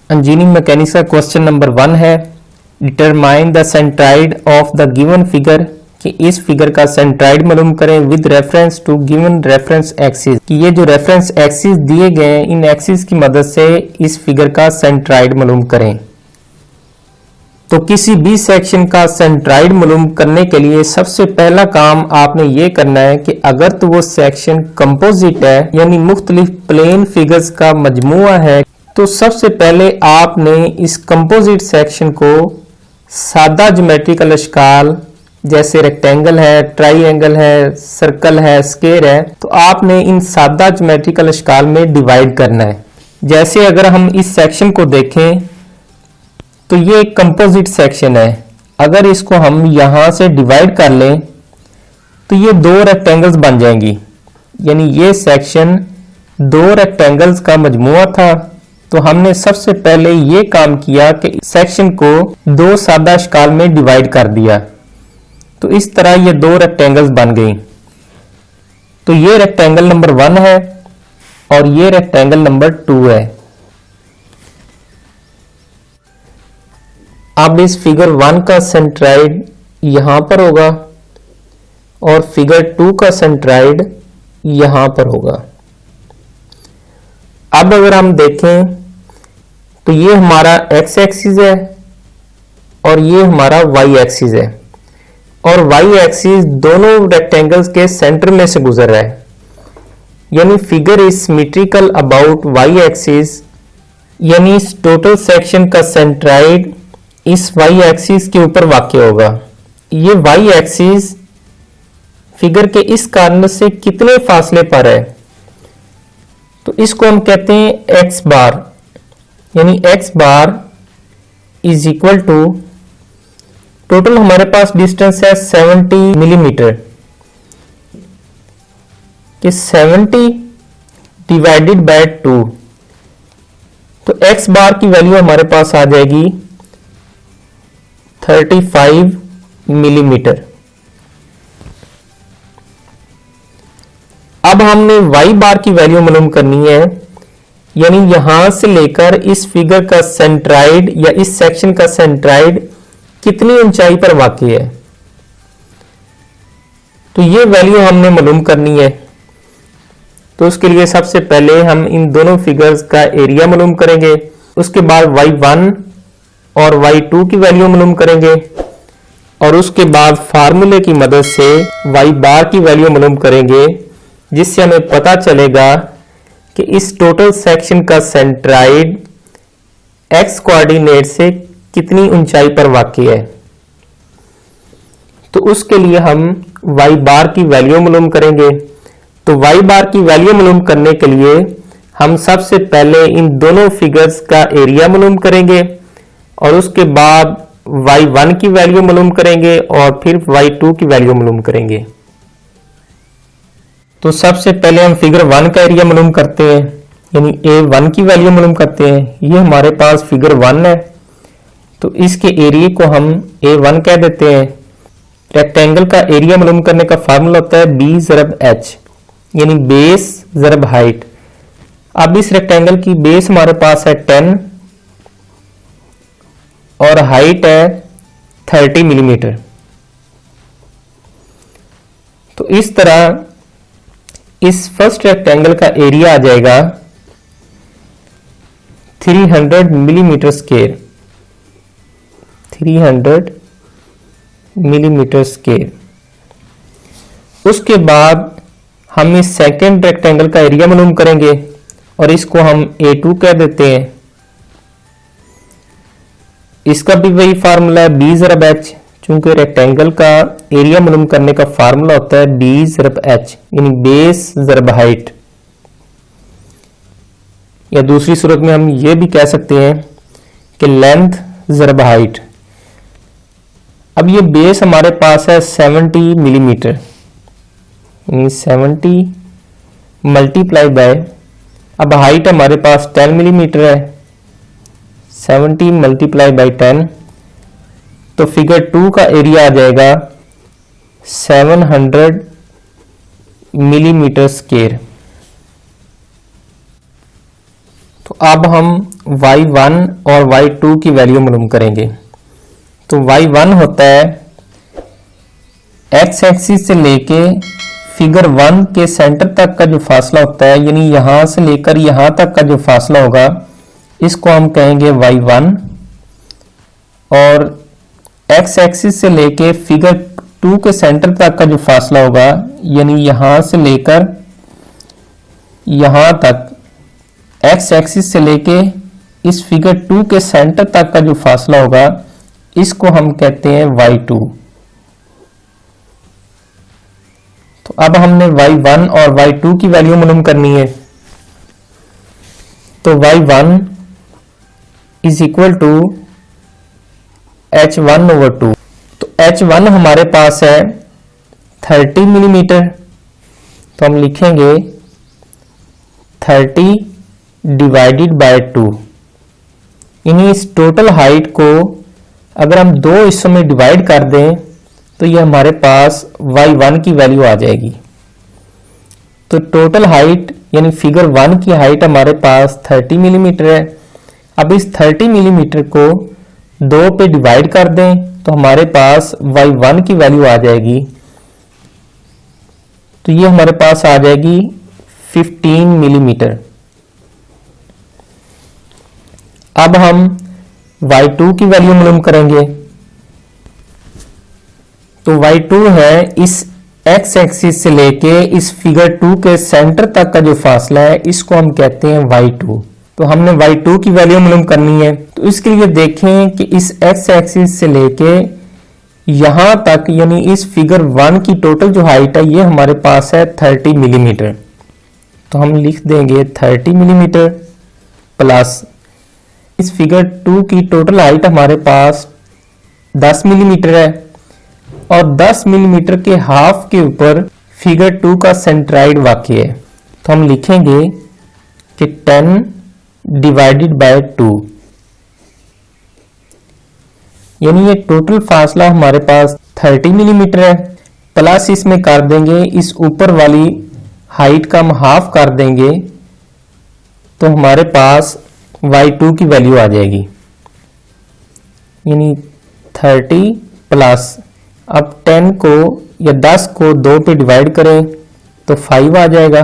Engineering mechanics का question number 1 है, determine the centroid of the given figure, कि इस फिगर का सेंट्राइड मालूम करें with reference to given reference axis, कि ये जो रेफरेंस एक्सिस दिए गए हैं इन एक्सिस की मदद से इस फिगर का सेंट्राइड मालूम करें। तो किसी भी सेक्शन का सेंट्राइड मालूम करने के लिए सबसे पहला काम आपने ये करना है कि अगर तो वो सेक्शन कंपोजिट है यानी मुख्तलिफ प्लेन फिगर्स का मजमुआ है, तो सबसे पहले आपने इस कंपोजिट सेक्शन को सादा ज्योमेट्रिकल अशकाल जैसे रेक्टेंगल है, ट्राइएंगल है, सर्कल है, स्क्वायर है, तो आपने इन सादा ज्योमेट्रिकल अशकाल में डिवाइड करना है। जैसे अगर हम इस सेक्शन को देखें तो ये एक कंपोजिट सेक्शन है। अगर इसको हम यहां से डिवाइड कर लें तो ये दो रेक्टेंगल्स बन जाएंगी, यानी ये सेक्शन दो रेक्टेंगल्स का मजमुआ था। तो हमने सबसे पहले ये काम किया कि सेक्शन को दो सादा अशकाल में डिवाइड कर दिया, तो इस तरह ये दो रेक्टेंगल्स बन गई। तो ये रेक्टेंगल नंबर 1 है और ये रेक्टेंगल नंबर 2 है। अब इस फिगर 1 का सेंट्राइड यहां पर होगा और फिगर 2 का सेंट्राइड यहां पर होगा। अब अगर हम देखें तो ये हमारा एक्स एक्सिस है और ये हमारा वाई एक्सिस है, और वाई एक्सिस दोनों रेक्टेंगल्स के सेंटर में से गुजर रहा है, यानी figure is symmetrical about Y axis, यानी इस टोटल सेक्शन का सेंट्राइड इस वाई एक्सिस के ऊपर वाक़या होगा। ये वाई एक्सिस फिगर के इस कॉर्नर से कितने फासले पर है, तो इसको हम कहते हैं एक्स बार, यानी X bar is equal to, total हमारे पास डिस्टेंस है 70 मिलीमीटर, कि 70 डिवाइडेड बाय 2, तो एक्स बार की वैल्यू हमारे पास आ जाएगी 35 मिलीमीटर। अब हमने वाई बार की वैल्यू मालूम करनी है, यानी यहां से लेकर इस फिगर का सेंट्राइड या इस सेक्शन का सेंट्राइड कितनी ऊंचाई पर वाक़ई है, तो ये वैल्यू हमने मालूम करनी है। तो उसके लिए सबसे पहले हम इन दोनों फिगर्स का एरिया मालूम करेंगे, उसके बाद y1 और y2 की वैल्यू मालूम करेंगे, और उसके बाद फार्मूले की मदद से y बार की वैल्यू मालूम करेंगे, जिससे हमें पता चलेगा कि इस टोटल सेक्शन का सेंट्राइड x कोऑर्डिनेट से कितनी ऊंचाई पर वाक़ई है। तो उसके लिए हम y बार की वैल्यू मालूम करेंगे। तो y बार की वैल्यू मालूम करने के लिए हम सबसे पहले इन दोनों फिगर्स का एरिया मालूम करेंगे, और उसके बाद y1 की वैल्यू मालूम करेंगे और फिर y2 की वैल्यू मालूम करेंगे। तो सबसे पहले हम फिगर 1 का एरिया मालूम करते हैं, यानी a1 की वैल्यू मालूम करते हैं। ये हमारे पास फिगर 1 है, तो इसके एरिया को हम a1 कह देते हैं। रेक्टेंगल का एरिया मालूम करने का फार्मूला होता है b ज़रब h, यानी बेस ज़रब हाइट। अब इस रेक्टेंगल की बेस हमारे पास है 10 और हाइट है 30 मिलीमीटर। तो इस तरह इस फर्स्ट रेक्टेंगल का एरिया आ जाएगा 300 मिलीमीटर स्क्वायर, 300 मिलीमीटर स्क्वायर। उसके बाद हम इस सेकेंड रेक्टेंगल का एरिया मालूम करेंगे और इसको हम A2 कह देते हैं। इसका भी वही फार्मूला है b ज़रब h, चूंकि रेक्टेंगल का एरिया मालूम करने का फार्मूला होता है b ज़रब h, यानी बेस ज़रब हाइट। या दूसरी सूरत में हम ये भी कह सकते हैं कि लेंथ ज़रब हाइट। अब ये बेस हमारे पास है 70 मिलीमीटर, यानी 70 मल्टीप्लाई बाय, अब हाइट हमारे पास 10 मिलीमीटर है, 70 मल्टीप्लाई बाई 10, तो फिगर 2 का एरिया आ जाएगा 700 मिलीमीटर स्क्वायर। तो अब हम y1 और y2 की वैल्यू मालूम करेंगे। तो y1 होता है x एक्सिस से लेके फिगर 1 के सेंटर तक का जो फासला होता है, यानी यहां से लेकर यहां तक का जो फासला होगा इसको हम कहेंगे y1, और x एक्सिस से लेके फिगर 2 के सेंटर तक का जो फासला होगा, यानी यहां से लेकर यहां तक x एक्सिस से लेके इस फिगर 2 के सेंटर तक का जो फासला होगा इसको हम कहते हैं y2। तो अब हमने y1 और y2 की वैल्यू मालूम करनी है। तो y1 is equal to h1/2। तो h1 हमारे पास है 30 मिलीमीटर, तो हम लिखेंगे 30 डिवाइडेड बाय 2। यानी इस टोटल हाइट को अगर हम दो हिस्सों में डिवाइड कर दें तो ये हमारे पास y1 की वैल्यू आ जाएगी। तो टोटल हाइट यानी फिगर 1 की हाइट हमारे पास 30 मिलीमीटर है। अब इस 30 मिलीमीटर को 2 पे डिवाइड कर दें तो हमारे पास y1 की वैल्यू आ जाएगी। तो ये हमारे पास आ जाएगी 15 मिलीमीटर। अब हम y2 की वैल्यू मालूम करेंगे। तो y2 है इस x एक्सिस से लेके इस फिगर 2 के सेंटर तक का जो फासला है इसको हम कहते हैं y2। तो हमने y2 की वैल्यू मालूम करनी है। तो इसके लिए देखें कि इस x एक्सिस से लेके यहां तक यानी इस फिगर 1 की टोटल जो हाइट है ये हमारे पास है 30 मिलीमीटर। तो हम लिख देंगे 30 मिलीमीटर प्लस इस फिगर 2 की टोटल हाइट हमारे पास 10 मिलीमीटर है, और 10 मिलीमीटर के हाफ के ऊपर फिगर 2 का सेंट्राइड वाक़ है। तो हम लिखेंगे कि 10 डिवाइडेड बाय 2, यानी ये टोटल फासला हमारे पास 30 मिलीमीटर है, प्लस इसमें कर देंगे इस ऊपर वाली हाइट का हम हाफ कर देंगे तो हमारे पास y2 की वैल्यू आ जाएगी। यानी 30 प्लस अब 10 को या 10 को 2 पे डिवाइड करें तो 5 आ जाएगा।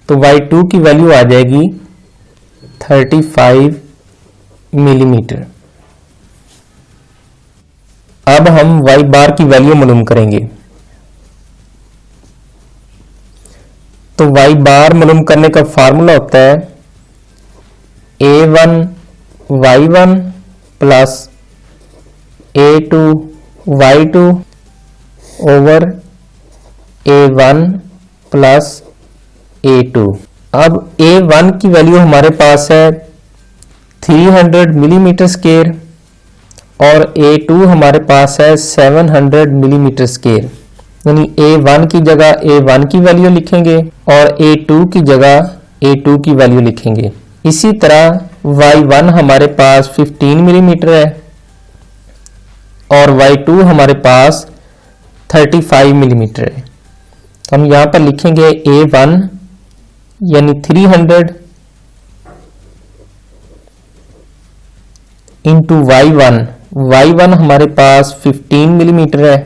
तो y2 की वैल्यू आ जाएगी 35 मिलीमीटर। अब हम y बार की वैल्यू मालूम करेंगे। तो y बार मालूम करने का फार्मूला होता है a1 y1 plus a2 y2 over a1 plus a2। अब a1 की वैल्यू हमारे पास है 300 मिलीमीटर स्क्वायर और a2 हमारे पास है 700 मिलीमीटर स्क्वायर। यानी a1 की जगह a1 की वैल्यू लिखेंगे और a2 की जगह a2 की वैल्यू लिखेंगे। इसी तरह y1 हमारे पास 15 मिलीमीटर है और y2 हमारे पास 35 मिलीमीटर है। तो हम यहां पर लिखेंगे a1 यानी 300 इंटू y1 हमारे पास 15 मिलीमीटर है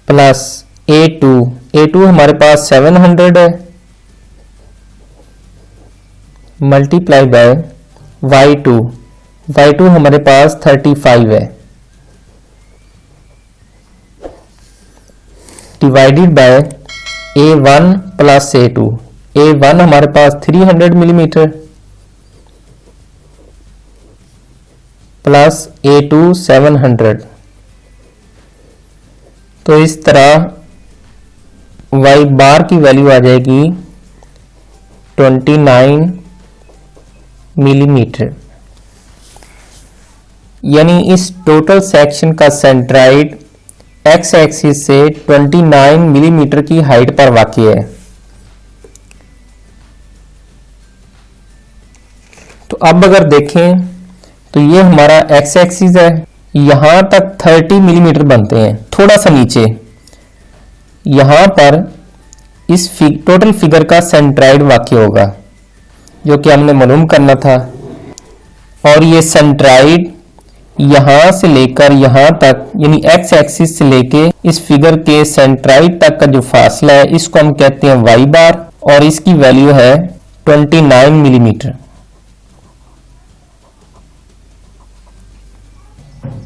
प्लस a2 हमारे पास 700 है मल्टीप्लाई बाय y2 हमारे पास 35 है divided by a1 plus a1 हमारे पास 300 मिलीमीटर प्लस a2 700। तो इस तरह y बार की वैल्यू आ जाएगी 29 मिलीमीटर। यानी इस टोटल सेक्शन का सेंट्राइड x एक्सिस से 29 मिलीमीटर की हाइट पर वाक़ई है। तो अब अगर देखें तो ये हमारा x एक्सिस है, यहां तक 30 मिलीमीटर बनते हैं। थोड़ा सा नीचे यहां पर इस टोटल फिगर का सेंट्राइड वाक्य होगा, जो कि हमने मालूम करना था। और ये सेंट्राइड यहां से लेकर यहां तक यानी एक्स एक्सिस से लेके इस फिगर के सेंट्राइड तक का जो फासला है इसको हम कहते हैं वाई बार, और इसकी वैल्यू है 29 मिलीमीटर।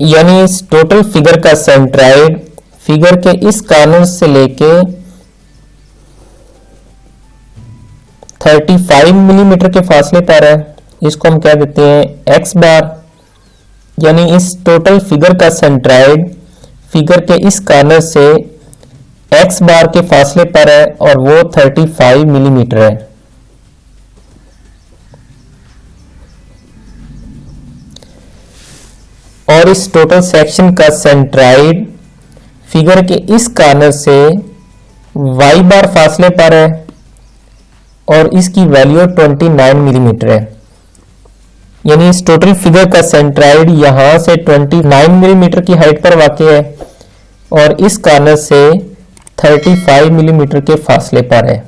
यानी इस टोटल फिगर का सेंट्राइड फिगर के इस कॉर्नर से लेके 35 मिलीमीटर के फासले पर है, इसको हम कह देते हैं एक्स बार। यानी इस टोटल फिगर का सेंट्राइड फिगर के इस कॉर्नर से एक्स बार के फासले पर है और वो 35 मिलीमीटर है। और इस टोटल सेक्शन का सेंट्राइड फिगर के इस कॉर्नर से वाई बार फासले पर है और इसकी वैल्यू 29 मिलीमीटर है। यानी इस टोटल फिगर का सेंट्राइड यहां से 29 मिलीमीटर की हाइट पर वाक़ है और इस कॉर्नर से 35 मिलीमीटर के फासले पर है।